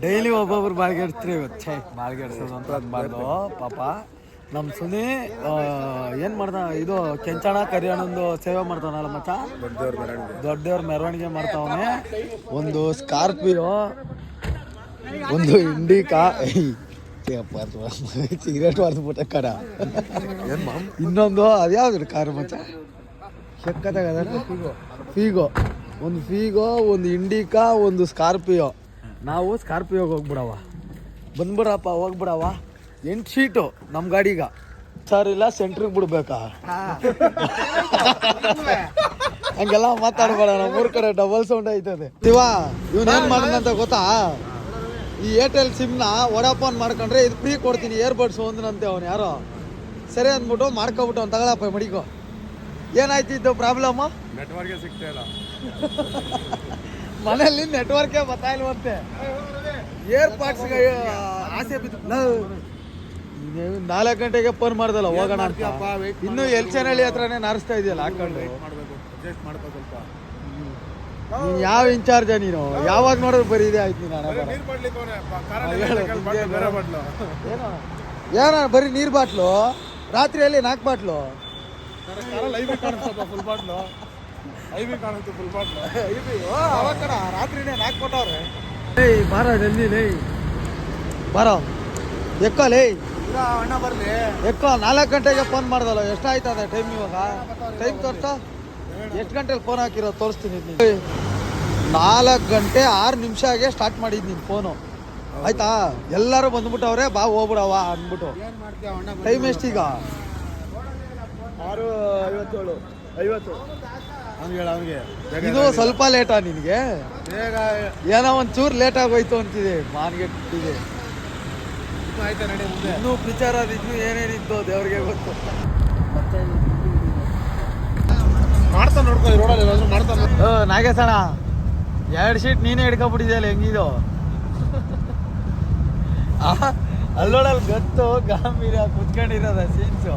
Daily ಒಬ್ಬೊಬ್ರು ಬಾಳ್ಗೆಡ್ಸ್ರಿ ಇವತ್ತು ಬಾಳ್ಗೆಡ್ಸೋದು ಅಂತ ಅನ್ಬಾರ್ದು ಪಾಪ. ನಮ್ಮ ಸುನಿ ಏನು ಮಾಡ್ದ, ಇದು ಕೆಂಚಣ ಕರಿಯಣ್ಣಂದು ಸೇವೆ ಮಾಡ್ತಾವನಲ್ಲ ಮಚ್ಚ, ದೊಡ್ಡವ್ರ ಮೆರವಣಿಗೆ ಮಾಡ್ತಾವನೆ. ಒಂದು ಸ್ಕಾರ್ಪಿಯೋ, ಒಂದು ಇಂಡಿಕಾ, ಸಿಗರೇಟ್ ಹೊಡೆದ್ಬಿಟ್ಟ ಕರ. ಇನ್ನೊಂದು ಅದ್ಯಾವ್ದು ಕಾರು ಮಚ್ಚ ಸಕ್ಕತ್ತಾಗದ, ಫೀಗೋ, ಒಂದು ಫೀಗೋ, ಒಂದು ಇಂಡಿಕಾ, ಒಂದು ಸ್ಕಾರ್ಪಿಯೋ. ನಾವು ಸ್ಕಾರ್ಪಿಯೋಗೆ ಹೋಗ್ಬಿಡವ, ಬಂದ್ಬಿಡಪ್ಪ ಹೋಗ್ಬಿಡವ. 8 ಸೀಟು ನಮ್ಮ ಗಾಡಿಗ. ಸರ್ ಇಲ್ಲ ಸೆಂಟ್ರಿಗೆ ಬಿಡ್ಬೇಕಾ? ಹಂಗೆಲ್ಲ ಮಾತಾಡ್ಬೇಡ, ನಮ್ಮ ಊರ್ ಕಡೆ ಡಬಲ್ ಸೌಂಡ್ ಆಯ್ತದೆ. ಶಿವ ಇವನೇನು ಮಾಡಿದಂತ ಗೊತ್ತಾ, ಈ ಏರ್ಟೆಲ್ ಸಿಮ್ನ ವಡಾಫೋನ್ ಮಾಡ್ಕೊಂಡ್ರೆ ಇದು ಫ್ರೀ ಕೊಡ್ತೀನಿ ಏರ್ಬಡ್ಸ್ ಒಂದನಂತೆ. ಅವನು ಯಾರೋ ಸರಿ ಅಂದ್ಬಿಟ್ಟು ಮಾಡ್ಕೊಬಿಟ್ಟು ಅವ್ನು ತಗೊಳಪ್ಪ ಮಡಿಕೋ. ಏನಾಯ್ತಿದ್ದು ಪ್ರಾಬ್ಲಮ್ಮು? ನೆಟ್ವರ್ಕೇ ಸಿಗ್ತಾ ಇಲ್ಲ ಮನೇಲಿ, ನೆಟ್ವರ್ಕೇ ಬರ್ತಾ ಇಲ್ವಂತೆ. ಏರ್ಪಾಡ್ಸ್ಗೆ ಆಸೆ ಬಿದ್ದು 4 ಗಂಟೆಗೆ ಫೋನ್ ಮಾಡ್ದಲ್ಲ ಹೋಗೋಣ ಅಂತ. ಇನ್ನು ಎಲ್ಚನಹಳ್ಳಿ ಹತ್ರನೇ ನಾರಿಸ್ತಾ ಇದೆಯಲ್ಲ ಹಾಕೊಂಡು. ನೀನು ಯಾವ ಇನ್ಚಾರ್ಜ ನೀನು? ಯಾವಾಗ ನೋಡಿದ್ರು ಬರೀ ಇದೆ ಆಯ್ತು. ನೀನು ಏನೋ ಬರೀ ನೀರು ಬಾಟ್ಲು, ರಾತ್ರಿಯಲ್ಲಿ 4 ಬಾಟ್ಲು. ಅವಾಗ ಕಣ ರಾತ್ರಿನೇ 4 ಕೊಟ್ಟವ್ರೆ. ಏಯ್ ಬಾರ ಜಲ್ದಿ ಲೇ, ಬಾರೋ ಎಕ್ಕೋ ಲೇ, ಅಣ್ಣ ಬರ್ಲಿ ಎಕ್ಕೋ. 4 ಗಂಟೆಗೆ ಫೋನ್ ಮಾಡ್ದಲ್ಲ, ಎಷ್ಟಾಯ್ತದೆ ಟೈಮ್ ಇವಾಗ? ಟೈಮ್ ತೋರ್ಸ, ಎಷ್ಟು ಗಂಟೆಲಿ ಫೋನ್ ಹಾಕಿರೋ ತೋರಿಸ್ತೀನಿ. 4 ಗಂಟೆ 6 ನಿಮಿಷಗೆ ಸ್ಟಾರ್ಟ್ ಮಾಡಿದ್ ನೀನು ಫೋನು, ಆಯ್ತಾ? ಎಲ್ಲರೂ ಬಂದ್ಬಿಟ್ಟವ್ರೆ, ಬಾ ಹೋಗ್ಬಿಡವ ಅಂದ್ಬಿಟ್ಟು. ಟೈಮ್ ಎಷ್ಟೀಗ? 6:57 ಅವನಿಗೆ. ಇದು ಸ್ವಲ್ಪ ಲೇಟಾ ನಿನಗೆ? ಬೇಗ ಏನೋ ಒಂಚೂರು ಲೇಟ್ ಆಗೋಯ್ತು ಅಂತಿದೆ ಮಾನ್ಗೆಟ್ಟಿದೆ. ಆಯ್ತಾ ನಡಿ ಮುಂದೆ. ಇನ್ನೂ ಪಿಕ್ಚರ್ ಅದು ಇನ್ನೂ ಏನೇನಿತ್ತು ದೇವ್ರಿಗೆ ಗೊತ್ತು. ಮಾಡ್ತಾ ನೋಡ್ಕೊ, ರೋಡಲ್ಲಿ ಏನಾದ್ರು ಮಾಡ್ತಾ. ನಾಗೇಶಣ್ಣ 2 ಸೀಟ್ ನೀನೇ ಹಿಡ್ಕೊಬಿಟ್ಟಿದೆಯಲ್ಲ, ಹೆಂಗಿದು? ಅಲ್ಲೋಡಲ್ಲಿ ಗೊತ್ತು ಗಾಂಭೀರ್ಯ ಕುತ್ಕೊಂಡಿರೋದ ಸೀನ್ಸು.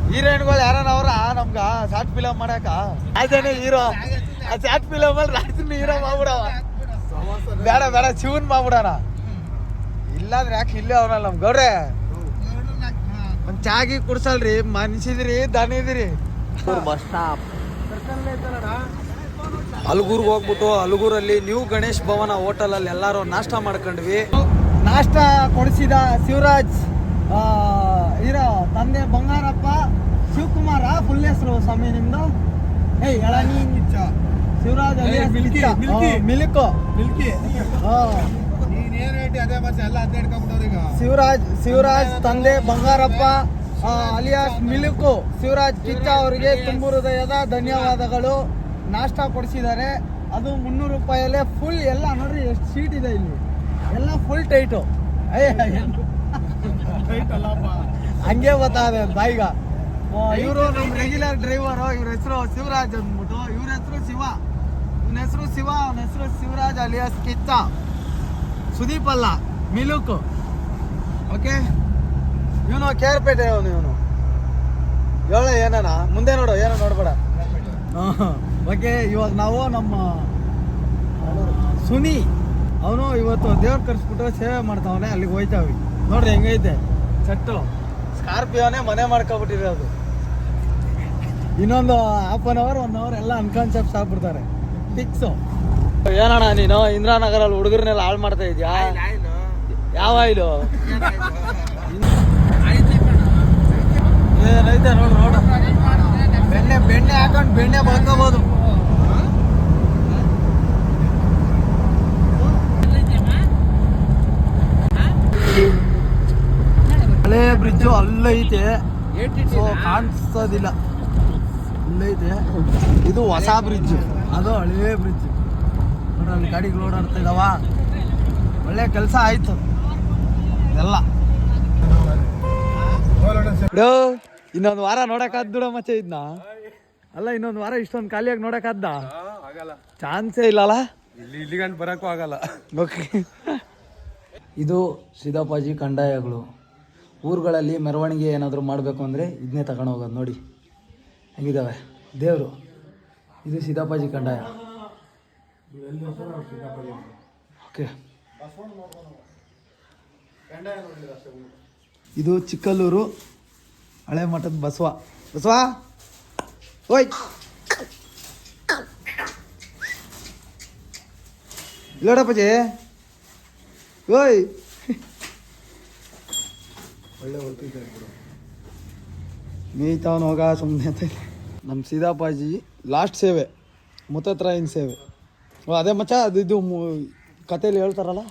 ಹೀರೋಯಿನ್ಗಳು ಯಾರನ್ನ ಅವ್ರ ನಮ್ಗ ಶಾರ್ಟ್ ಫಿಲಮ್ ಮಾಡಾಕ? ರಾಜನೇ ಹೀರೋ. ಆ ಶಾರ್ಟ್ ಫಿಲಮ್ ಅಲ್ಲಿ ರಾಜನ ಹೀರೋ ಮಾಡ್ಬಿಡವ. ಬೇಡ ಬೇಡ ಶಿವನ್ ಮಾಡ್ಬಿಡೋಣ. ಇಲ್ಲಾಂದ್ರೆ ಯಾಕೆ ಇಲ್ಲೇ ಅವನಲ್ಲ ನಮ್ ಗೌಡ್ರೆ. ಒಂದ್ ಚಾಗಿ ಕುಡ್ಸಲ್ರಿ, ಮನ್ಸಿದ್ರಿ ದನಿದ್ರಿ. ಬಸ್ ಸ್ಟಾಪ್ ಅಲ್ಗೂರ್ಗೆ ಹೋಗ್ಬಿಟ್ಟು ಅಲ್ಗೂರಲ್ಲಿ ನ್ಯೂ ಗಣೇಶ್ ಭವನ ಹೋಟೆಲಲ್ಲಿ ಎಲ್ಲರೂ ನಾಷ್ಟ ಮಾಡ್ಕೊಂಡ್ವಿ. ನಾಷ್ಟ ಕೊಡಿಸಿದ ಶಿವರಾಜ್ ಹೀರೋ ತಂದೆ ಬಂಗಾರಪ್ಪ ಶಿವಕುಮಾರ. ಫುಲ್ ಹೆಸರು ಸ್ವಾಮಿ ನಿಮ್ದು? ಎಳನಿ ಶಿವರಾಜ್ ಮಿಲ್ಕೋ ಮಿಲ್ಕಿ. ಶಿವರಾಜ್ ತಂದೆ ಬಂಗಾರಪ್ಪ ಅಲಿಯಾಸ್ ಮಿಲ್ಕು ಶಿವರಾಜ್ ಕಿಚ್ಚ ಅವರಿಗೆ ತುಂಬು ಹೃದಯದ ಧನ್ಯವಾದಗಳು. ನಾಷ್ಟ ಕೊಡಿಸಿದ್ದಾರೆ, ಅದು 300 ರೂಪಾಯಲ್ಲೇ ಫುಲ್. ಎಲ್ಲ ನೋಡ್ರಿ ಎಷ್ಟು ಸೀಟ್ ಇದೆ ಇಲ್ಲಿ, ಎಲ್ಲ ಫುಲ್ ಟೈಟು. ಹಂಗೆ ಗೊತ್ತಾದೆ ಬಾಯಿಗ. ಇವರು ನಮ್ಮ ರೆಗ್ಯುಲರ್ ಡ್ರೈವರು, ಇವ್ರ ಹೆಸರು ಶಿವರಾಜ್ ಅಂದ್ಬಿಟ್ಟು. ಇವ್ರ ಹೆಸರು ಶಿವ, ಇವನ ಹೆಸರು ಶಿವ, ಅವನ ಹೆಸರು ಶಿವರಾಜ್ ಅಲಿಯಾಸ್ ಕಿಚ್ಚ. ಸುದೀಪ್ ಅಲ್ಲ, ಮಿಲುಕು. ಓಕೆ, ಇವನು ಕೇರ್ಪೇಟೆ ಅವನು. ಇವನು ಹೇಳ ಏನಾನ ಮುಂದೆ ನೋಡು, ಏನೋ ನೋಡ್ಬೇಡ. ಓಕೆ, ಇವಾಗ ನಾವು ನಮ್ಮ ಸುನಿ ಅವನು ಇವತ್ತು ದೇವ್ರ ಕರ್ಸ್ಬಿಟ್ಟು ಸೇವೆ ಮಾಡ್ತಾವನೆ, ಅಲ್ಲಿಗೆ ಹೋಯ್ತಾವಿ. ನೋಡ್ರಿ ಹೆಂಗೈತೆ ಸೆಟ್ಟು. ಸ್ಕಾರ್ಪಿಯೋನೇ ಮನೆ ಮಾಡ್ಕೊಬಿಟ್ಟಿರೋದು. ಇನ್ನೊಂದು ½ an hour 1 hour ಎಲ್ಲ ಅನ್ಕಾನ್ಸೆಪ್ಟ್ಸ್ ಆಗ್ಬಿಡ್ತಾರೆ ಫಿಕ್ಸು. ಏನಣ್ಣ ನೀನು ಇಂದ್ರಾನಗರಲ್ಲಿ ಹುಡುಗರನ್ನೆಲ್ಲ ಹಾಳು ಮಾಡ್ತಾ ಇದ್ಯಾ? ಯಾವ ಆಯಿಲು? ಏನೈತೆ ನೋಡು ನೋಡು, ಬೆಣ್ಣೆ ಹಾಕೊಂಡು ಬೆಣ್ಣೆ ಬಳ್ಕೋಬೋದು. ಹಳೆ ಬ್ರಿಡ್ಜು ಅಲ್ಲೈತೆ, ಸೊ ಕಾಣಿಸೋದಿಲ್ಲ. ಅಲ್ಲೈತೆ, ಇದು ಹೊಸ ಬ್ರಿಡ್ಜ್, ಅದು ಹಳೆ ಬ್ರಿಡ್ಜ್. ನೋಡ್ರಿ ಅಲ್ಲಿ ಗಾಡಿಗಳು ಓಡಾಡ್ತಾ ಇದಾವ. ಒಳ್ಳೆ ಕೆಲಸ ಆಯ್ತು ಎಲ್ಲ. ಇನ್ನೊಂದು ವಾರ ನೋಡಕ್ಕಾದ್ ಮಚ್ಚೆ ಇದನ್ನ. ಅಲ್ಲ ಇನ್ನೊಂದು ವಾರ ಇಷ್ಟೊಂದು ಖಾಲಿಯಾಗಿ ನೋಡಕ್ಕಾದ್ದ? ಚಾನ್ಸೇ ಇಲ್ಲಲ್ಲ, ಇಲ್ಲಿ ಗಂಟು ಬರೋಕ್ಕೂ ಆಗಲ್ಲ. ಓಕೆ, ಇದು ಸಿದ್ದಪ್ಪಾಜಿ ಕಂದಾಯಗಳು. ಊರುಗಳಲ್ಲಿ ಮೆರವಣಿಗೆ ಏನಾದರೂ ಮಾಡಬೇಕು ಅಂದರೆ ಇದನ್ನೇ ತಗೊಂಡು ಹೋಗೋದು. ನೋಡಿ ಹೆಂಗಿದ್ದಾವೆ ದೇವರು. ಇದು ಸಿದ್ದಪ್ಪಾಜಿ ಕಂದಾಯ. ಓಕೆ, ಇದು ಚಿಕ್ಕಲ್ಲೂರು ಹಳೆ ಮಠದ ಬಸವ. ಓಯ್ ಇಲ್ಲೋಡಪ್ಪಜಿ, ಓಯ್ ಒಳ್ಳೆ ಹೊರ್ತಿದ್ದಾರೆ ಬಿಡು, ಮೇಯ್ತಾವನು ಹೋಗ ಸುಮ್ಮನೆ ಅಂತ. ನಮ್ಮ ಸೀದಾಪಾಜಿ ಲಾಸ್ಟ್ ಸೇವೆ, ಮುತ್ತತ್ರಾಯನ ಸೇವೆ. ಅದೇ ಮಚ್ಚ, ಅದು ಕಥೆಯಲ್ಲಿ ಹೇಳ್ತಾರಲ್ಲ,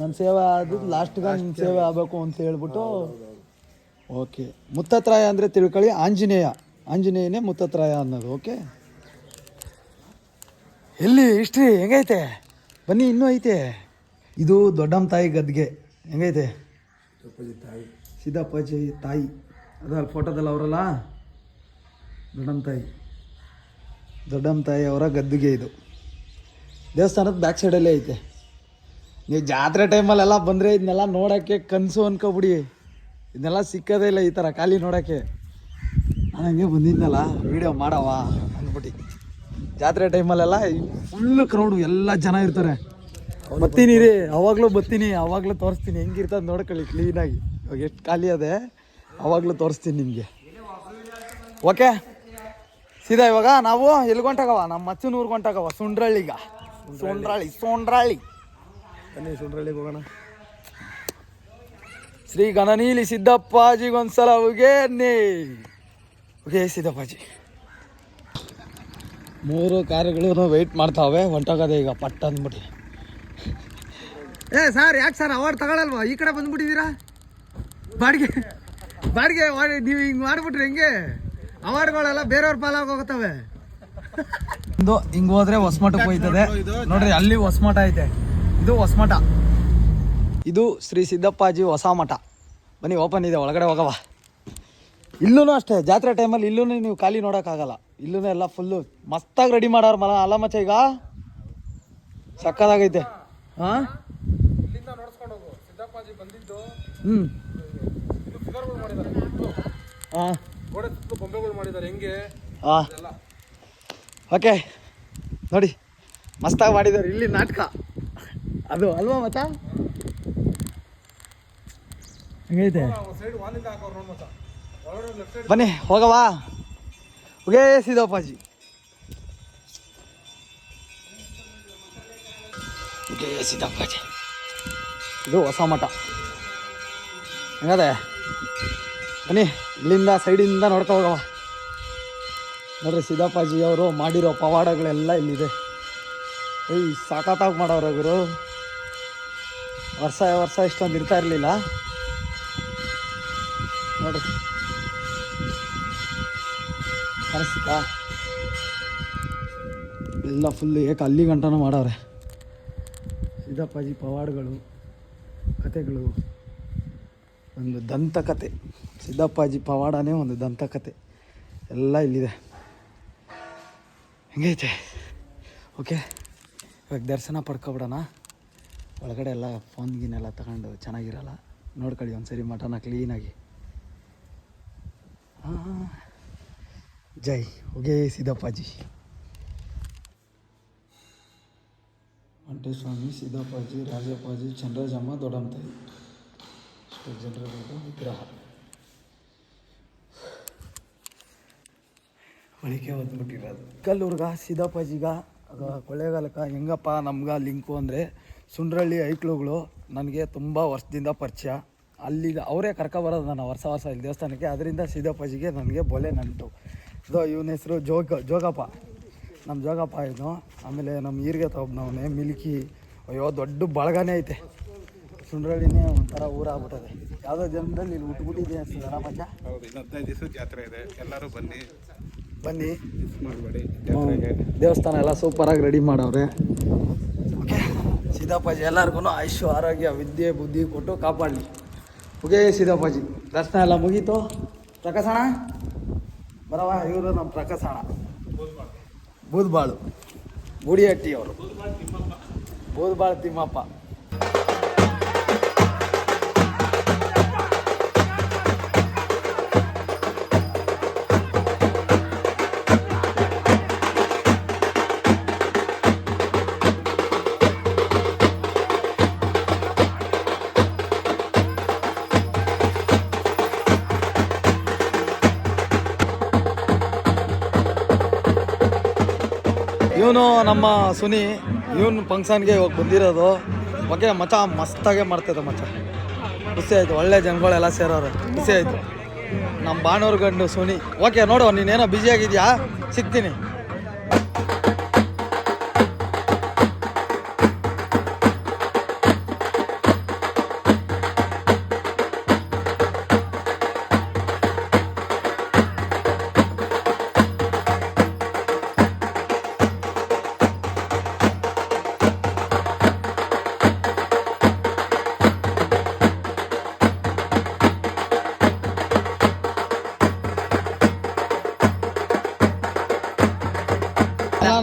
ನನ್ನ ಸೇವೆ ಅದು ಲಾಸ್ಟ್ಗೆ ನಿನ್ನ ಸೇವೆ ಆಗಬೇಕು ಅಂತ ಹೇಳ್ಬಿಟ್ಟು. ಓಕೆ, ಮುತ್ತತ್ರಾಯ ಅಂದರೆ ತಿಳ್ಕೊಳ್ಳಿ, ಆಂಜನೇಯನೇ ಮುತ್ತತ್ರಾಯ ಅನ್ನೋದು. ಓಕೆ, ಎಲ್ಲಿ ಹಿಸ್ಟ್ರಿ ಹೆಂಗೈತೆ ಬನ್ನಿ, ಇನ್ನೂ ಐತೆ. ಇದು ದೊಡ್ಡಮ್ಮ ತಾಯಿ ಗದ್ಗೆ ಹೆಂಗೈತೆ, ಸೀದಾಪಾಜಿ ತಾಯಿ ಅದು ಅಲ್ಲಿ ಫೋಟೋದಲ್ಲಿ ಅವರಲ್ಲ, ದೊಡ್ಡಮ್ಮ ತಾಯಿ ಅವರ ಗದ್ದುಗೆ ಇದು. ದೇವಸ್ಥಾನದ ಬ್ಯಾಕ್ ಸೈಡಲ್ಲೇ ಐತೆ. ನೀವು ಜಾತ್ರೆ ಟೈಮಲ್ಲೆಲ್ಲ ಬಂದರೆ ಇದನ್ನೆಲ್ಲ ನೋಡೋಕ್ಕೆ ಕನಸು ಅನ್ಕೊಬಿಡಿ, ಇದನ್ನೆಲ್ಲ ಸಿಕ್ಕೋದೇ ಇಲ್ಲ ಈ ಥರ ಖಾಲಿ ನೋಡೋಕ್ಕೆ. ನಾನು ಹಂಗೆ ಬಂದಿದ್ನಲ್ಲ ವೀಡಿಯೋ ಮಾಡವ ಅಂದ್ಬಿಟ್ಟು. ಜಾತ್ರೆ ಟೈಮಲ್ಲೆಲ್ಲ ಫುಲ್ಲು ಕ್ರೌಡು, ಎಲ್ಲ ಜನ ಇರ್ತಾರೆ. ಬರ್ತೀನಿ ರೀ, ಅವಾಗಲೂ ತೋರಿಸ್ತೀನಿ ಹೆಂಗಿರ್ತದೆ ನೋಡ್ಕೊಳ್ಳಿ ಕ್ಲೀನಾಗಿ. ಇವಾಗ ಎಷ್ಟು ಖಾಲಿ ಅದೇ ಅವಾಗಲೂ ತೋರಿಸ್ತೀನಿ ನಿಮಗೆ. ಓಕೆ, ಸೀದಾ ಇವಾಗ ನಾವು ಎಲ್ಲಿ ಹೊಂಟಾಗವ, ನಮ್ಮ ಮಚ್ಚನೂರು ಹೊಂಟಾಗವ, ಸುಂಡ್ರಳ್ಳಿಗೆ. ಸೋಂಡ್ರಾಳಿ ಬನ್ನಿ, ಸುಂಡ್ರಳ್ಳಿಗೆ ಹೋಗೋಣ. ಶ್ರೀ ಗಣನೀಲಿ ಸಿದ್ದಪ್ಪಾಜಿಗೊಂದ್ಸಲ ಉಗೇ ಸಿದ್ದಪ್ಪಾಜಿ. 3 ಕಾರುಗಳು ವೆಯ್ಟ್ ಮಾಡ್ತಾವೆ, ಹೊಂಟೋಗೋದೆ ಈಗ ಪಟ್ಟ ಅಂದ್ಬಿಟ್ಟು. ಸರ್ ಯಾಕೆ ಸರ್ ಅವಾರ್ಡ್ ತಗೊಳಲ್ವಾ, ಈ ಕಡೆ ಬಂದ್ಬಿಟ್ಟಿದ್ದೀರಾ? ಬಾಡಿಗೆ ನೀವು ಹಿಂಗೆ ಮಾಡಿಬಿಟ್ರಿ ಹೆಂಗೆ? ಅವಾರ್ಡ್ಗಳೆಲ್ಲ ಬೇರೆಯವ್ರ ಪಾಲಾಗಿ ಹೋಗುತ್ತವೆ. ಹಿಂಗೆ ಹೋದ್ರೆ ಹೊಸಮಠಕ್ಕೆ ಹೋಯ್ತದೆ ನೋಡ್ರಿ, ಅಲ್ಲಿ ಹೊಸಮಠ ಐತೆ. ಇದು ಹೊಸಮಠ, ಇದು ಶ್ರೀ ಸಿದ್ದಪ್ಪಾಜಿ ಹೊಸ ಮಠ. ಬನ್ನಿ, ಓಪನ್ ಇದೆ, ಒಳಗಡೆ ಹೋಗವ. ಇಲ್ಲೂ ಅಷ್ಟೇ, ಜಾತ್ರೆ ಟೈಮಲ್ಲಿ ಇಲ್ಲೂ ನೀವು ಖಾಲಿ ನೋಡೋಕ್ಕಾಗಲ್ಲ. ಇಲ್ಲೂ ಎಲ್ಲ ಫುಲ್ಲು ಮಸ್ತಾಗಿ ರೆಡಿ ಮಾಡೋರು ಮಲ ಅಲ್ಲ ಮಚ್ಚ. ಈಗ ಸಕ್ಕದಾಗೈತೆ. ಹಾಂ, ಓಕೆ ನೋಡಿ, ಮಸ್ತಾಗಿ ಮಾಡಿದ್ದಾರೆ ಇಲ್ಲಿ ನಾಟಕ. ಅದು ಅಲ್ವಾ ಮಚ್ಚ, ಹೆಂಗೈತೆ? ಬನ್ನಿ ಹೋಗವಾ, ಉಗೇ ಸಿದ್ದಪ್ಪಾಜಿ. ಇದು ಹೊಸ ಮಠ ಹೆಂಗದೆ. ಬನ್ನಿ, ಇಲ್ಲಿಂದ ಸೈಡಿಂದ ನೋಡ್ಕೊ ಹೋಗವ. ನೋಡ್ರಿ, ಸಿದ್ದಪ್ಪಾಜಿ ಅವರು ಮಾಡಿರೋ ಪವಾಡಗಳೆಲ್ಲ ಇಲ್ಲಿದೆ. ಸಾಕತ್ತಾಗಿ ಮಾಡೋರು ಗುರು. ವರ್ಷ ಇಷ್ಟೊಂದು ಇರ್ತಾ ಇರಲಿಲ್ಲ ನೋಡ್ರಿ, ಕಾಣಿಸ್ತಾ ಎಲ್ಲ ಫುಲ್ ಏಕೆ ಅಲ್ಲಿ ಗಂಟನೂ ಮಾಡವ್ರೆ. ಸಿದ್ದಪ್ಪಾಜಿ ಪವಾಡಗಳು, ಕತೆಗಳು, ಒಂದು ದಂತಕತೆ. ಸಿದ್ದಪ್ಪಾಜಿ ಪವಾಡನೇ ಒಂದು ದಂತಕತೆ, ಎಲ್ಲ ಇಲ್ಲಿದೆ. ಹೆಂಗೈತೆ? ಓಕೆ, ಇವಾಗ ದರ್ಶನ ಪಡ್ಕೊಬಿಡೋಣ. ಒಳಗಡೆ ಎಲ್ಲ ಫೋನ್ ಗೀನೆಲ್ಲ ತಗೊಂಡು ಚೆನ್ನಾಗಿರಲ್ಲ, ನೋಡ್ಕೊಳ್ಳಿ ಒಂದ್ಸರಿ ಮಠನ ಕ್ಲೀನಾಗಿ. ಜೈ ಉಗೇ ಸಿದ್ದಪ್ಪಾಜಿ. ಮಂಟೇಸ್ವಾಮಿ, ಸಿದ್ದಪ್ಪಾಜಿ, ರಾಜಪ್ಪಾಜಿ, ಚಂದ್ರಜಮ್ಮ, ದೊಡ್ಡಮ್ಮ ತಾಯಿ, ಇಷ್ಟು ಜನರ ವಿಗ್ರಹ. ಒಳಿಕೆ ಹೊತ್ಬಿಟ್ಟಿರೋದು. ಕಲ್ಲೂರ್ಗ ಸಿದ್ದಪ್ಪಾಜಿಗ ಕೊಳ್ಳೇಗಾಲಕ್ಕೆ ಹೆಂಗಪ್ಪ ನಮ್ಗೆ ಲಿಂಕು ಅಂದರೆ, ಸುಂಡ್ರಳ್ಳಿ ಐಕ್ಳುಗಳು ನನಗೆ ತುಂಬ ವರ್ಷದಿಂದ ಪರಿಚಯ. ಅಲ್ಲಿ ಅವರೇ ಕರ್ಕೊಬರೋದು ನಾನು ವರ್ಷ ಇಲ್ಲಿ ದೇವಸ್ಥಾನಕ್ಕೆ. ಅದರಿಂದ ಸಿದ್ದಪ್ಪಾಜಿಗೆ ನನಗೆ ಬೊಲೆ ನಂಟು. ಇದು ಇವನ ಹೆಸರು ಜೋಗಪ್ಪ, ನಮ್ಮ ಜೋಗಪ್ಪ ಇದು. ಆಮೇಲೆ ನಮ್ಮ ಈರ್ಗೆ ತಗೊಬ್ನವನೇ ಮಿಲ್ಕಿ. ಅಯ್ಯೋ, ದೊಡ್ಡ ಬಳಗನೇ ಐತೆ. ಸುಂಡ್ರಳ್ಳಿನೇ ಒಂಥರ ಊರಾಗ್ಬಿಟ್ಟದೆ. ಯಾವುದೋ ಜನ್ಮದಲ್ಲಿ ಇಲ್ಲಿ ಹುಟ್ಬಿಟ್ಟಿದೆ ಅನ್ಸ್ತದೆ ರಾಮಜ್ಜ. ಹೌದು, 15 ದಿವಸ ಜಾತ್ರೆ ಇದೆ, ಎಲ್ಲರೂ ಬನ್ನಿ ಮಿಸ್ ಮಾಡಬೇಡಿ. ದೇವಸ್ಥಾನ ಎಲ್ಲ ಸೂಪರಾಗಿ ರೆಡಿ ಮಾಡವ್ರೆ. ಓಕೆ, ಸಿದ್ದಪ್ಪಾಜಿ ಎಲ್ಲರಿಗೂ ಆಯುಷ್ಯ, ಆರೋಗ್ಯ, ವಿದ್ಯೆ, ಬುದ್ಧಿ ಕೊಟ್ಟು ಕಾಪಾಡಲಿ. ಓಕೆ ಸಿದ್ದಪ್ಪಾಜಿ, ದರ್ಶನ ಎಲ್ಲ ಮುಗೀತು. ಪ್ರಕಾಶಣ ಬರವ, ಇವರು ನಮ್ಮ ಪ್ರಕಾಶಣ ಬೂದ್ಬಾಳು ಬೂಡಿಹಟ್ಟಿ ಅವರು, ಬೂದ್ಬಾಳು ತಿಮ್ಮಪ್ಪ. ಇವನು ನಮ್ಮ ಸುನಿ, ಇವನು ಫಂಕ್ಷನ್ಗೆ ಇವಾಗ ಬಂದಿರೋದು. ಓಕೆ ಮಚ್ಚ, ಮಸ್ತಾಗೆ ಮಾಡ್ತೈತೆ ಮಚ್ಚ, ಖುಷಿ ಆಯಿತು. ಒಳ್ಳೆ ಜನಗಳೆಲ್ಲ ಸೇರೋರು, ಖುಷಿ ಆಯಿತು. ನಮ್ಮ ಬಾಣೂರು ಗಂಡು ಸುನಿ. ಓಕೆ ನೋಡು, ನೀನೇನೋ ಬ್ಯುಸಿಯಾಗಿದೆಯಾ, ಸಿಗ್ತೀನಿ.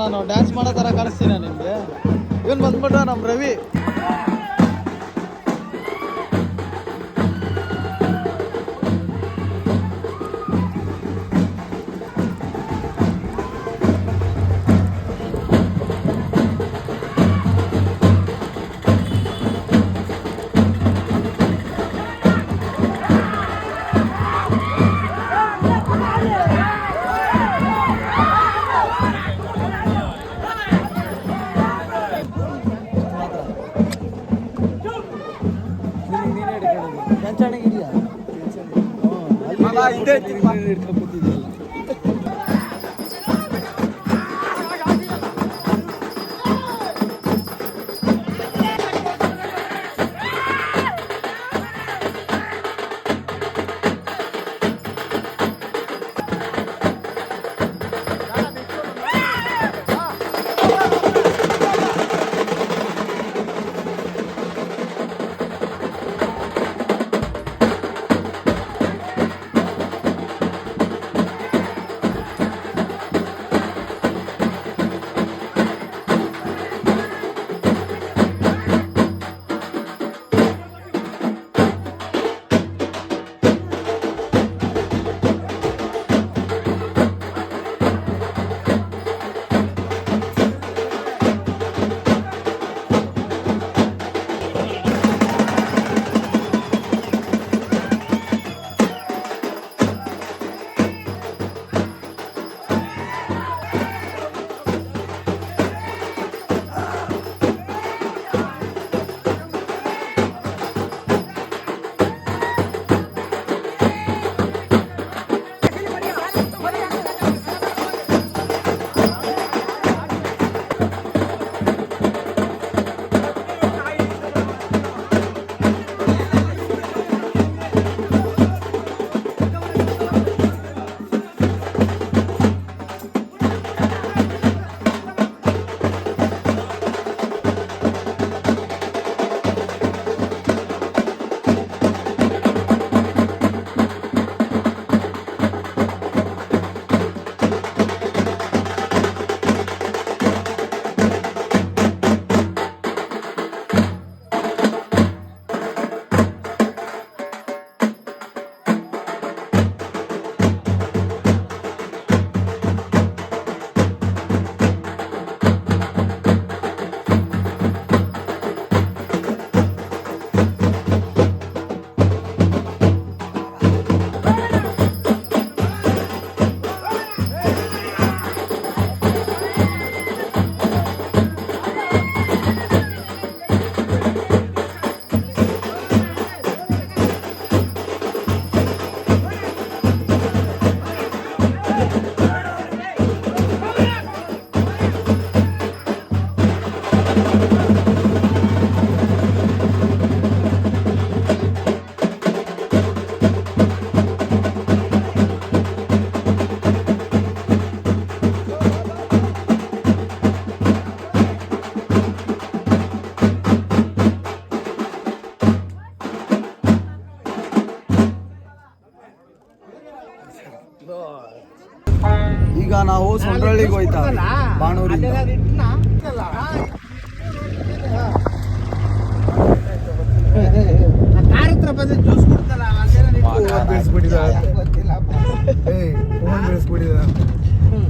ನಾನು ಡ್ಯಾನ್ಸ್ ಮಾಡೋ ಥರ ಕಾಣಿಸ್ತೀನಿ ನಿಮಗೆ. ಇವನು ಬಂದ್ಬಿಟ್ಟು ನಮ್ಮ ರವಿ. ಈಗ ನಾವು ಸೊಂಡ್ರಳ್ಳಿಗೆ ಹೋಯ್ತಾ ಬಾಣೂರಿಂದ.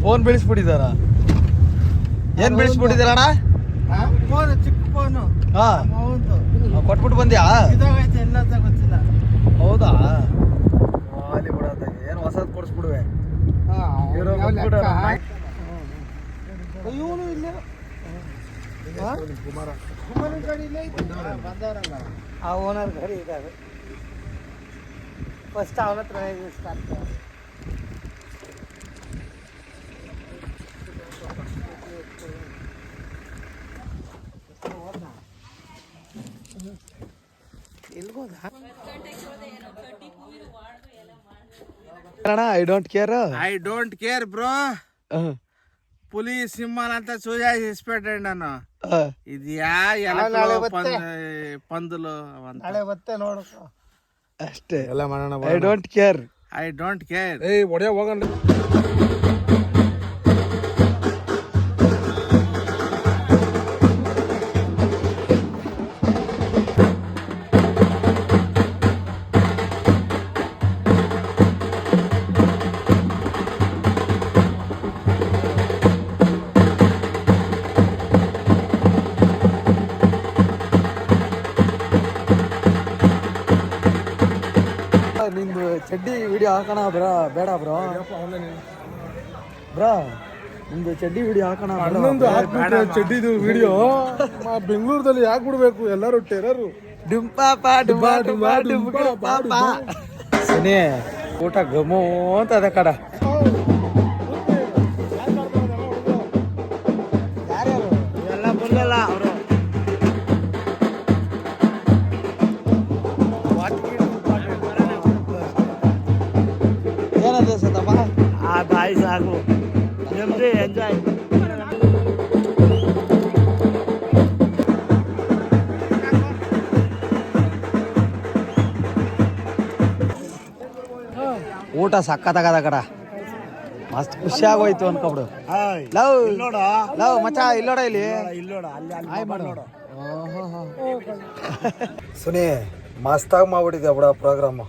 ಫೋನ್ ಬೆಳೆಸ್ಬಿಟ್ಟಿದಾರ. ಏನ್ ಬೆಳೆಸ್ಬಿಟ್ಟಿದಾರಣ? ಚಿಕ್ಕ ಫೋನು. ಹಾ ಕೊಟ್ಬಿಟ್ಟು ಬಂದ್ಯಾ? ಹೌದಾ? ಅಲ್ಲಿ ಬಿಡೋದ, ಏನು ಹೊಸದ್ ಕೊಡಿಸ್ಬಿಡುವೆ. ಇವನು ಇಲ್ಲೇ ಕುಮಾರ ಕುಮಾರನ ಗಾಡಿ ಇಲ್ಲೇ ಐತೆ. ಆ ಓನರ್ ಗಾಡಿ ಇದ್ದಾರೆ. ಫಸ್ಟ್ ಅವನ ಹತ್ರ ಸ್ಟಾರ್ಟ್. ಎಲ್ಗೋದ I don't care. I don't care bro. Police Singhal ಅಂತ ಸೂಜಾ ಇಸ್ಪೆಕ್ಟೆಡ್ ನಾನು. ಇದ್ಯಾ ಪಂದುಲು ನಾಳೆ ಬತ್ತೆ ನೋಡು ಅಷ್ಟೇ. ಎಲ್ಲ ಮಾಡೋಣ. I don't care. I don't care. ಏಯ್ ಒಡೆಯ ಹೋಗಣ್ಣ. ನಿಂದು ಚಡ್ಡಿ ವಿಡಿಯೋ ಹಾಕೋಣ ಬ್ರೋ? ಬೇಡ ಬ್ರೋ. ಬ್ರೋ ನಿಂದು ಚಡ್ಡಿ ವಿಡಿಯೋ ಹಾಕೋಣ? ಚಡ್ಡಿದು ವಿಡಿಯೋ ಬೆಂಗಳೂರಲ್ಲಿ ಯಾಕೆ ಬಿಡ್ಬೇಕು? ಎಲ್ಲರೂ ಟೆರರು. ಡುಂಪಾಪ ಡುಂಬಾ ಡುಂಬಾ ಡುಂಪಾಪ. ಸನಿ ಊಟ ಗಮೋ ಅಂತ ಅದ ಕಡ. ಯಾರ್ಯಾರು ಎಲ್ಲ ಬರಲ್ಲ ಅವರು. ಏನಂತ ಸತ್ತಪ್ಪ? ಆ ಬಾಯಿ ಸಾಕು ನೆಮ್ಮದಿ ಎಂಜಾಯ್. ಊಟ ಸಕ್ಕತ್ತಾಗದ ಕಡ. ಮಸ್ತ್ ಖುಷಿ ಆಗೋಯ್ತು ಅನ್ಕೊಬಿಡು. ಲವ್ ಲವ್ ಮಚ್ಚ ಇಲ್ಲೋಡ ಇಲ್ಲಿ ಹಾಯ್ ಮಾಡು. ಸುನಿ ಮಸ್ತಾಗಿ ಮಾಡ್ಬಿಟ್ಟಿದ್ದೆ ಬಿಡ ಪ್ರೋಗ್ರಾಮು.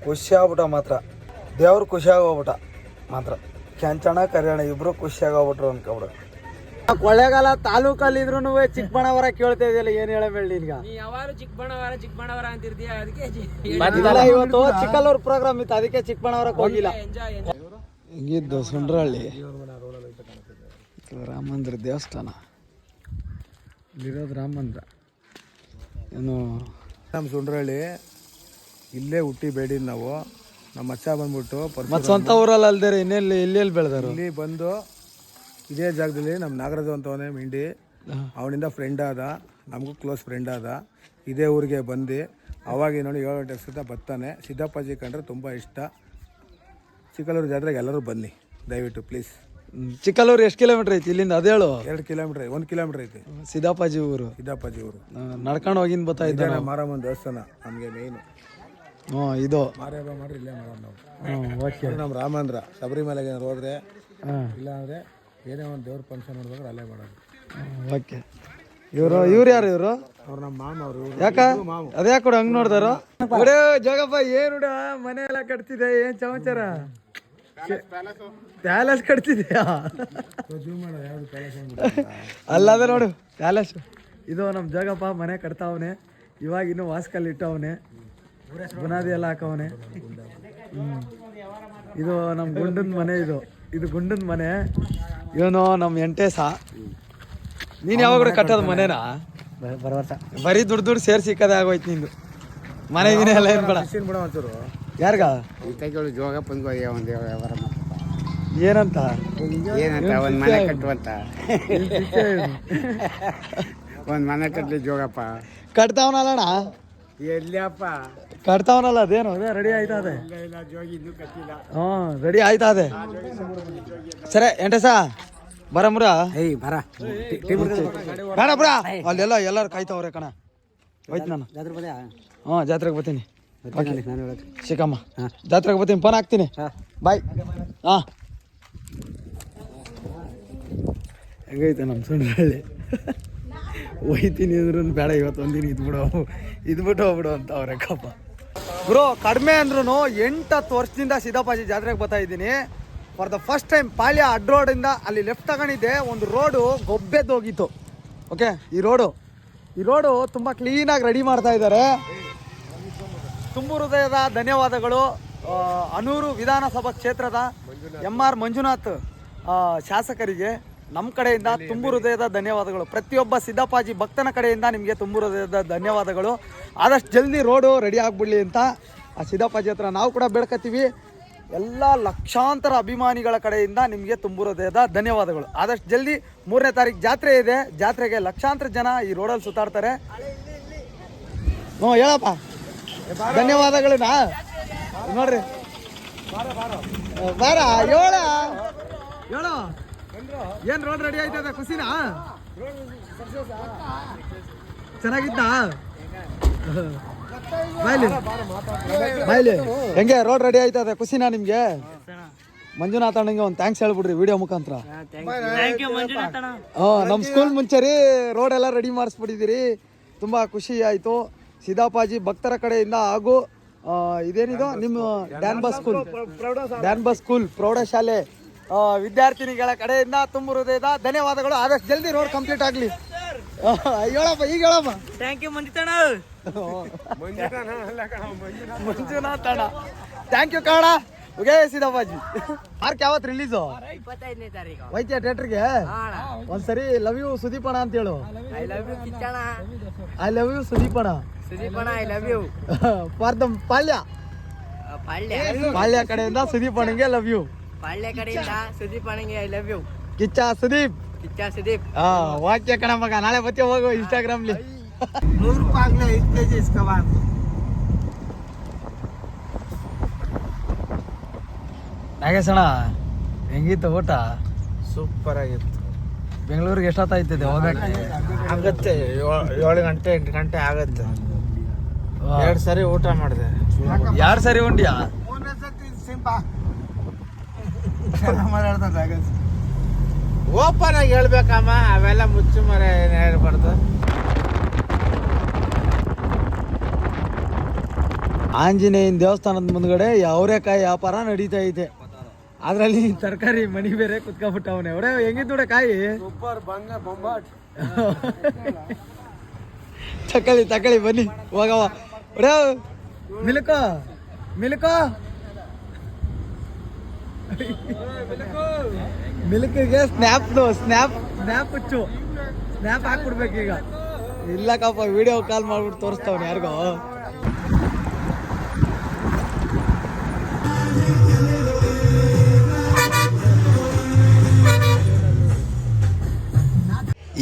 ಖುಷಿ ಆಗ್ಬಿಟ್ಟ ಮಾತ್ರ. ದೇವ್ರು ಖುಷಿ ಆಗೋಗ್ಬಿಟ್ಟ ಮಾತ್ರ. ಕೆಂಚಣ ಕರಿಯಣ ಇಬ್ರು ಖುಷಿ ಆಗೋಗ್ಬಿಟ್ರು ಅನ್ಕೊಬಿಡು. ಕೊಳ್ಳೇಗಾಲ ತಾಲೂಕಲ್ಲಿ ಇದ್ರು ಚಿಕ್ಕಬಳ್ಳಾಪುರ ಕೇಳ್ತಾ ಇದೆಯಲ್ಲ, ಏನ್ ಹೇಳಬೇಡಿ ಈಗ. ಯಾವಾರು ಚಿಕ್ಕಬಳ್ಳಾಪುರ ಅಂತಿರ್ತೀಯ, ಅದಕ್ಕೆ ಇವತ್ತು ಚಿಕ್ಕಲ್ಲೂರು ಪ್ರೋಗ್ರಾಮ್ ಇತ್ತು, ಅದಕ್ಕೆ ಚಿಕ್ಕಬಳ್ಳಾಪುರಕ್ಕೆ ಹೋಗಿಲ್ಲ. ಹಿಂಗಿದ್ದು ಸುಂಡ್ರಹಳ್ಳಿ ರಾಮ ಮಂದಿರ ದೇವಸ್ಥಾನ. ಇಲ್ಲಿರೋದು ರಾಮ ಮಂದಿರ. ಏನು ನಮ್ಮ ಸುಂಡ್ರಹಳ್ಳಿ ಇಲ್ಲೇ ಹುಟ್ಟಿ ಬೇಡಿದ್ ನಾವು. ನಮ್ಮ ಅಚ್ಚ ಬಂದ್ಬಿಟ್ಟು ಮತ್ತೆ ಸ್ವಂತ ಊರಲ್ಲಿ ಅಲ್ದೇರೆ ಇನ್ನೆಲ್ಲಿ ಎಲ್ಲೆಲ್ಲಿ ಬೆಳೆದಾರು. ಇಲ್ಲಿ ಬಂದು ಇದೇ ಜಾಗದಲ್ಲಿ ನಮ್ಮ ನಾಗರಾಜು ಅಂತವನೇ ಮಿಂಡಿ, ಅವನಿಂದ ಫ್ರೆಂಡ್ ಆದ, ನಮಗೂ ಕ್ಲೋಸ್ ಫ್ರೆಂಡ್ ಆದ. ಇದೇ ಊರಿಗೆ ಬಂದು ಅವಾಗ ನೋಡಿ 7 ಗಂಟೆ ಸುತ್ತ ಬರ್ತಾನೆ. ಸಿದ್ದಪ್ಪಾಜಿ ಕಂಡ್ರೆ ತುಂಬ ಇಷ್ಟ. ಚಿಕ್ಕಲ್ಲೂರು ಜಾತ್ರೆಗೆ ಎಲ್ಲರೂ ಬನ್ನಿ ದಯವಿಟ್ಟು ಪ್ಲೀಸ್. ಚಿಕ್ಕಲ್ಲೂರು ಎಷ್ಟು ಕಿಲೋಮೀಟರ್ ಐತಿ ಇಲ್ಲಿಂದ? ಅದೇಳು. 2 ಕಿಲೋಮೀಟರ್ 1 ಕಿಲೋಮೀಟರ್ ಐತಿ ಸಿದ್ದಪ್ಪಾಜಿ ಊರು. ಸಿದ್ದಪ್ಪಾಜಿ ಊರು ನಡ್ಕೊಂಡು ಹೋಗಿನ್ ಬರ್ತಾ ಇದ್ದ. ಮಾರಮ್ಮನ ದೇವಸ್ಥಾನ ನಮಗೆ ಮೇಯ್ನು. ಇದು ಮಾರಿ ಹಬ್ಬ ಮಾಡ್ರಿ ಇಲ್ಲೇ ಮಾಡೋದು ನಾವು. ಓಕೆ. ನಮ್ಮ ರಾಮಂದ್ರ ಶಬರಿಮಲೆಗೆ ಏನಾರು ಹೋದ್ರೆ, ಇಲ್ಲ ಅಂದರೆ ಏನೇ ಒಂದು ದೇವ್ರ ಫಂಕ್ಷನ್ ನೋಡ್ಬೇಕಾದ್ರೆ ಅಲ್ಲೇ ಮಾಡೋದು. ಓಕೆ. ಇವ್ರು ಯಾರು ಇವರು? ಅವ್ರು ನಮ್ಮ ಮಾಮ. ಅವರು ಯಾಕ ಅದ್ಯಾಕ ಕೂಡ ಹಂಗ್ ನೋಡ್ದಾರ? ಬಿಡು ಜೋಗಪ್ಪ, ಏನ್ ಹುಡ ಮನೆ ಎಲ್ಲ ಕಟ್ತಿದೆ, ಏನ್ ಸಮಾಚಾರ? ಪ್ಯಾಲೇಸ್ ಕಟ್ತಿದ್ಯಾ? ಅಲ್ಲದ ನೋಡು ಪ್ಯಾಲೇಸ್. ಇದು ನಮ್ಮ ಜೋಗಪ್ಪ ಮನೆ ಕಟ್ತಾವನೆ. ಇವಾಗ ಇನ್ನು ವಾಸ್ಕಲ್ ಇಟ್ಟವನೆ, ಬುನಾದಿ ಎಲ್ಲ ಹಾಕವನೆ. ಇದು ನಮ್ಮ ಗುಂಡನ ಮನೆ. ಇದು ಗುಂಡನ ಮನೆ. ಇವನು ನಮ್ಮ ಎಂಟೇಸ. ನೀನ್ ಯಾವಾಗ ಕಟ್ಟೋದು ಮನೇನ? ಬರೀ ದುಡ್ಡು ಸೇರಿ ಸಿಕ್ಕದೆ ಆಗೋಯ್ತು ನಿಂದು. ಮನೆಗಿನ ಎಲ್ಲ ಏನ್ ಬೇಡ. ಬಿಡ ಒಂಚೂರು ಯಾರ್ಗ ಜೋಗಪ್ಪನ್ಗೂ ಒಂದು ವ್ಯವಹಾರ ಏನಂತ ಏನಂತ ಒಂದು ಮನೆ ಕಟ್ಟುವಂತ. ಒಂದು ಮನೆ ಕಟ್ಟಲಿ ಜೋಗಪ್ಪ. ಕಟ್ತಾವನಲ್ಲಣ್ಣ? ಎಲ್ಲಿಯಪ್ಪ ಕಟ್ತಾವನಲ್ಲ? ಅದೇನು ಅದೇ ರೆಡಿ ಆಯ್ತದೆ? ಜೋಗಿ ಇನ್ನೂ ಕಟ್ಟಿಲ್ಲ. ರೆಡಿ ಆಯ್ತದೆ. ಸರಿ ಎಂಟೇಸ ಬರಮ್ರ. ಬರ ಬೇಡ ಬ್ರ, ಅಲ್ಲೆಲ್ಲ ಎಲ್ಲರೂ ಕಾಯ್ತಾವ್ರೆ ಕಣ. ಹೋಯ್ತು ನಾನು ಜಾತ್ರೆಗೆ ಬರ್ತೀನಿ. ಸಿಕ್ಕಮ್ಮ ಜಾತ್ರೆಗೆ ಬರ್ತೀನಿ, ಫೋನ್ ಹಾಕ್ತೀನಿ. ಬಾಯ್. ಹೆಂಗೈತೆ ನಮ್ಮ ಸುಂಡ್ರಹಳ್ಳಿ? ಹೋಯ್ತೀನಿ ಅಂದ್ರೂ ಬೇಡ, ಇವತ್ತು ಒಂದಿನ ಇದ್ಬಿಟ್ಟು ಹೋಗ್ಬಿಡು ಅಂತ ಅವ್ರೆ ಕಪ್ಪ. ಬ್ರೋ ಕಡಿಮೆ ಅಂದ್ರೂ 8-10 ವರ್ಷದಿಂದ ಸಿದ್ದಪ್ಪಾಜಿ ಜಾತ್ರೆಗೆ ಬರ್ತಾ ಇದ್ದೀನಿ. ಫಾರ್ ದ ಫಸ್ಟ್ ಟೈಮ್ ಪಾಳ್ಯ ಅಡ್ ರೋಡಿಂದ ಅಲ್ಲಿ ಲೆಫ್ಟ್ ತಗೊಂಡಿದ್ದೆ. ಒಂದು ರೋಡು ಗೊಬ್ಬೆದ್ದೋಗಿತ್ತು. ಓಕೆ, ಈ ರೋಡು ತುಂಬ ಕ್ಲೀನಾಗಿ ರೆಡಿ ಮಾಡ್ತಾ ಇದ್ದಾರೆ. ತುಂಬ ಹೃದಯದ ಧನ್ಯವಾದಗಳು ಅನೂರು ವಿಧಾನಸಭಾ ಕ್ಷೇತ್ರದ MR ಮಂಜುನಾಥ್ ಶಾಸಕರಿಗೆ. ನಮ್ಮ ಕಡೆಯಿಂದ ತುಂಬು ಹೃದಯದ ಧನ್ಯವಾದಗಳು. ಪ್ರತಿಯೊಬ್ಬ ಸಿದ್ದಪ್ಪಾಜಿ ಭಕ್ತನ ಕಡೆಯಿಂದ ನಿಮಗೆ ತುಂಬು ಹೃದಯದ ಧನ್ಯವಾದಗಳು. ಆದಷ್ಟು ಜಲ್ದಿ ರೋಡು ರೆಡಿ ಆಗಿಬಿಡಲಿ ಅಂತ ಆ ಸಿದ್ದಪ್ಪಾಜಿ ಹತ್ರ ನಾವು ಕೂಡ ಬೇಡ್ಕೊತೀವಿ. ಎಲ್ಲ ಲಕ್ಷಾಂತರ ಅಭಿಮಾನಿಗಳ ಕಡೆಯಿಂದ ನಿಮಗೆ ತುಂಬು ಹೃದಯದ ಧನ್ಯವಾದಗಳು. ಆದಷ್ಟು ಜಲ್ದಿ 3ನೇ ತಾರೀಕು ಜಾತ್ರೆ ಇದೆ. ಜಾತ್ರೆಗೆ ಲಕ್ಷಾಂತರ ಜನ ಈ ರೋಡಲ್ಲಿ ಸುತ್ತಾಡ್ತಾರೆ. ಹ್ಞೂ ಹೇಳಪ್ಪ, ಧನ್ಯವಾದಗಳನ್ನ ನೋಡ್ರಿ. ಬಾರ ಹೇಳ ಹೇಳು, ಏನ್ ರೋಡ್ ರೆಡಿ ಆಯ್ತದ? ಖುಷಿನಾ? ಚೆನ್ನಾಗಿದ್ದ? ಬಾಯ್ಲಿ ಹೆಂಗೆ ರೋಡ್ ರೆಡಿ ಆಯ್ತದೆ? ಖುಷಿನಾ ನಿಮ್ಗೆ? ಮಂಜುನಾಥ್ ಅಣ್ಣಂಗೆ ಒಂದು ಥ್ಯಾಂಕ್ಸ್ ಹೇಳ್ಬಿಡ್ರಿ ವಿಡಿಯೋ ಮುಖಾಂತರ. ನಮ್ಮ ಸ್ಕೂಲ್ ಮುಂಚೆ ರೀ ರೋಡ್ ಎಲ್ಲ ರೆಡಿ ಮಾಡಿಸ್ಬಿಟ್ಟಿದ್ದೀರಿ. ತುಂಬ ಖುಷಿ ಆಯಿತು. ಸಿದ್ದಪ್ಪಾಜಿ ಭಕ್ತರ ಕಡೆಯಿಂದ ಹಾಗೂ ಇದೇನಿದು ನಿಮ್ಮ ಡ್ಯಾನ್ ಬಸ್ ಸ್ಕೂಲ್ ಪ್ರೌಢಶಾಲೆ ವಿದ್ಯಾರ್ಥಿನಿಗಳ ಕಡೆಯಿಂದ ತುಂಬ ಹೃದಯದ ಧನ್ಯವಾದಗಳು. ಆದಷ್ಟು ಜಲ್ದಿ ರೋಡ್ ಕಂಪ್ಲೀಟ್ ಆಗಲಿ. ಹೇಳಪ್ಪ, ಈಗ ಹೇಳಪ್ಪ. ಥ್ಯಾಂಕ್ ಯು ಮಂಜುನಾಥ್ ಅಣ್ಣ, ಥ್ಯಾಂಕ್ ಯು ಕಣ. ಓಕೆ ಸಿದ್ದಪ್ಪಾಜಿ, ಮಾರ್ಕ್ ಯಾವತ್ತು ರಿಲೀಸು? 25ನೇ ತಾರೀಕು ವೈದ್ಯ ಥಿಯೇಟ್ರಿಗೆ ಒಂದ್ಸರಿ ಲವ್ ಯು ಸುದೀಪಣ ಅಂತ ಹೇಳು. ಐ ಲವ್ ಯು ಕಿಚ್ಚಣ್ಣ, ಐ ಲವ್ ಯು ಸುದೀಪಣ. ಸುದೀಪಣ್ಣ I love you. For the Palya ಕಡೆಯಿಂದ ಸುದೀಪಣ್ಣಗೆ ಲವ್ ಯು. ಪಾಳ್ಯ ಕಡೆಯಿಂದ ಸುದೀಪಣ್ಣಗೆ I love you. Kichcha Sudeep. ವಾಕ್ಯ ಕಣ ಮಗ, ನಾಳೆ ಬತ್ತೆ ಹೋಗು ಇನ್ಸ್ಟಾಗ್ರಾಮ್ಲಿ. 100 ರೂಪಾಯಿ 5 kg ಇಸ್ಕೋಬಾರ್ದು. ನಾಗೇಶಣ್ಣ, ಹೆಂಗಿತ್ತು ಊಟ? ಸೂಪರ್ ಆಗಿತ್ತು. ಬೆಂಗಳೂರಿಗೆ ಎಷ್ಟೊತ್ತಾಯ್ತದೆ ಹೋಗಕ್ಕೆ? ಆಗತ್ತೆ 7 ಗಂಟೆ 8 ಗಂಟೆ ಆಗತ್ತೆ. 2 ಸರಿ ಊಟ ಮಾಡಿದೆ. 2 ಸರಿ ಉಂಡ್ಯಾ? ಓಪನ್ ಆಗಿ ಹೇಳ್ಬೇಕಮ್ಮ, ಅವೆಲ್ಲ ಮುಚ್ಚು ಮರ ಏನು ಹೇಳ್ಬಾರ್ದು. ಆಂಜನೇಯನ ದೇವಸ್ಥಾನದ ಮುಂದ್ಗಡೆ ಅವರೆಕಾಯಿ ವ್ಯಾಪಾರ ನಡೀತಾ ಐತೆ. ಅದ್ರಲ್ಲಿ ತರಕಾರಿ ಮಣಿ ಬೇರೆ ಕುತ್ಕೊಂಡ್ಬಿಟ್ಟವನೆ. ಅವರೇ ಹೆಂಗಿದ್ ನೋಡ ಕಾಯಿ. ತಕೊಳ್ಳಿ ಬನ್ನಿ ಹೋಗವ. ಒಡೇ ಮಿಲ್ಕೋ ಮಿಲ್ಕ್ಗೆ ಸ್ನ್ಯಾಪ್ ಹುಚ್ಚು. ಸ್ನ್ಯಾಪ್ ಹಾಕ್ಬಿಡ್ಬೇಕೀಗ. ಇಲ್ಲಕ್ಕಪ್ಪ, ವಿಡಿಯೋ ಕಾಲ್ ಮಾಡ್ಬಿಟ್ಟು ತೋರಿಸ್ತಾವನೆ ಯಾರಿಗೋ.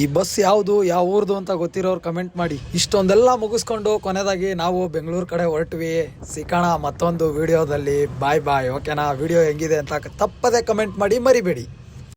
ಈ ಬಸ್ ಯಾವುದು, ಯಾವ ಊರ್ದು ಅಂತ ಗೊತ್ತಿರೋರು ಕಮೆಂಟ್ ಮಾಡಿ. ಇಷ್ಟೊಂದೆಲ್ಲ ಮುಗಿಸ್ಕೊಂಡು ಕೊನೆದಾಗಿ ನಾವು ಬೆಂಗಳೂರು ಕಡೆ ಹೊರಟ್ವಿ. ಸಿಗೋಣ ಮತ್ತೊಂದು ವಿಡಿಯೋದಲ್ಲಿ. ಬಾಯ್. ಓಕೆನಾ? ವಿಡಿಯೋ ಹೆಂಗಿದೆ ಅಂತ ತಪ್ಪದೆ ಕಮೆಂಟ್ ಮಾಡಿ, ಮರಿಬೇಡಿ.